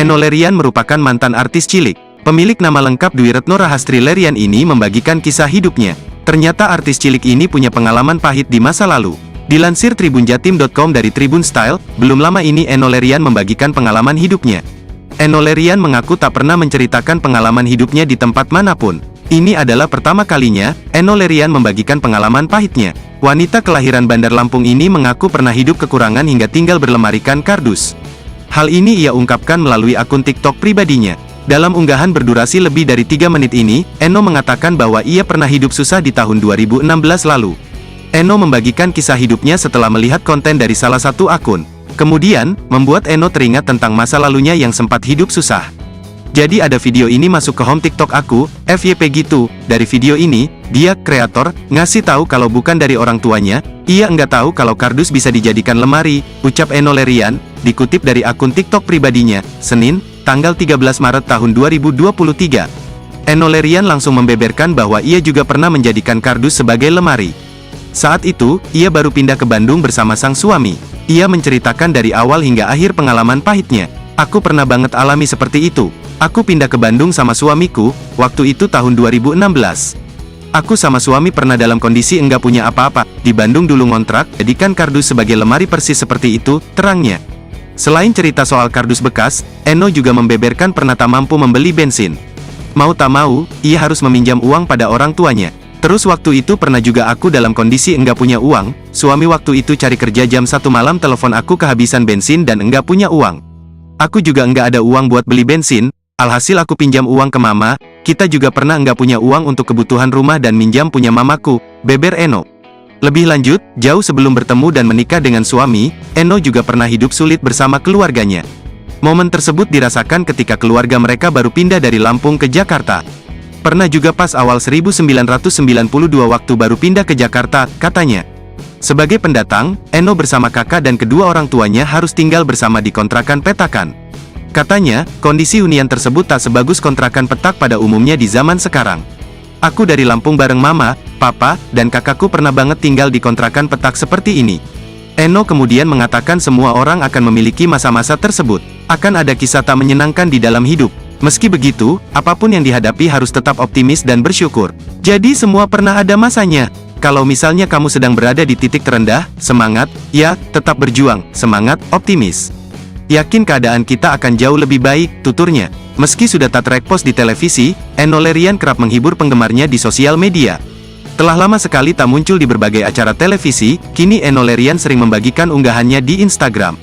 Enno Lerian merupakan mantan artis cilik. Pemilik nama lengkap Dwi Retno Rahastri Lerian ini membagikan kisah hidupnya. Ternyata artis cilik ini punya pengalaman pahit di masa lalu. Dilansir tribunjatim.com dari Tribun Style, belum lama ini Enno Lerian membagikan pengalaman hidupnya. Enno Lerian mengaku tak pernah menceritakan pengalaman hidupnya di tempat manapun. Ini adalah pertama kalinya, Enno Lerian membagikan pengalaman pahitnya. Wanita kelahiran Bandar Lampung ini mengaku pernah hidup kekurangan hingga tinggal berlemarikan kardus. Hal ini ia ungkapkan melalui akun TikTok pribadinya. Dalam unggahan berdurasi lebih dari 3 menit ini, Enno mengatakan bahwa ia pernah hidup susah di tahun 2016 lalu. Enno membagikan kisah hidupnya setelah melihat konten dari salah satu akun. Kemudian, membuat Enno teringat tentang masa lalunya yang sempat hidup susah. Jadi ada video ini masuk ke home TikTok aku, FYP gitu. Dari video ini, dia, kreator, ngasih tahu kalau bukan dari orang tuanya, ia enggak tahu kalau kardus bisa dijadikan lemari, ucap Enno Lerian, dikutip dari akun TikTok pribadinya, Senin, tanggal 13 Maret tahun 2023. Enno Lerian langsung membeberkan bahwa ia juga pernah menjadikan kardus sebagai lemari. Saat itu, ia baru pindah ke Bandung bersama sang suami. Ia menceritakan dari awal hingga akhir pengalaman pahitnya. Aku pernah banget alami seperti itu. Aku pindah ke Bandung sama suamiku, waktu itu tahun 2016. Aku sama suami pernah dalam kondisi enggak punya apa-apa. Di Bandung dulu ngontrak, jadikan kardus sebagai lemari persis seperti itu, terangnya. Selain cerita soal kardus bekas, Enno juga membeberkan pernah tak mampu membeli bensin. Mau tak mau, ia harus meminjam uang pada orang tuanya. Terus waktu itu pernah juga aku dalam kondisi enggak punya uang, suami waktu itu cari kerja jam 1 malam telepon aku kehabisan bensin dan enggak punya uang. Aku juga enggak ada uang buat beli bensin, alhasil aku pinjam uang ke mama, kita juga pernah enggak punya uang untuk kebutuhan rumah dan minjam punya mamaku, beber Enno. Lebih lanjut, jauh sebelum bertemu dan menikah dengan suami, Enno juga pernah hidup sulit bersama keluarganya. Momen tersebut dirasakan ketika keluarga mereka baru pindah dari Lampung ke Jakarta. Pernah juga pas awal 1992 waktu baru pindah ke Jakarta, katanya. Sebagai pendatang, Enno bersama kakak dan kedua orang tuanya harus tinggal bersama di kontrakan petakan. Katanya, kondisi hunian tersebut tak sebagus kontrakan petak pada umumnya di zaman sekarang. Aku dari Lampung bareng mama, papa, dan kakakku pernah banget tinggal di kontrakan petak seperti ini. Enno kemudian mengatakan semua orang akan memiliki masa-masa tersebut. Akan ada kisah tak menyenangkan di dalam hidup. Meski begitu, apapun yang dihadapi harus tetap optimis dan bersyukur. Jadi semua pernah ada masanya. Kalau misalnya kamu sedang berada di titik terendah, semangat, ya, tetap berjuang, semangat, optimis. Yakin keadaan kita akan jauh lebih baik, tuturnya. Meski sudah tak terekspos di televisi, Enno Lerian kerap menghibur penggemarnya di sosial media. Telah lama sekali tak muncul di berbagai acara televisi, kini Enno Lerian sering membagikan unggahannya di Instagram.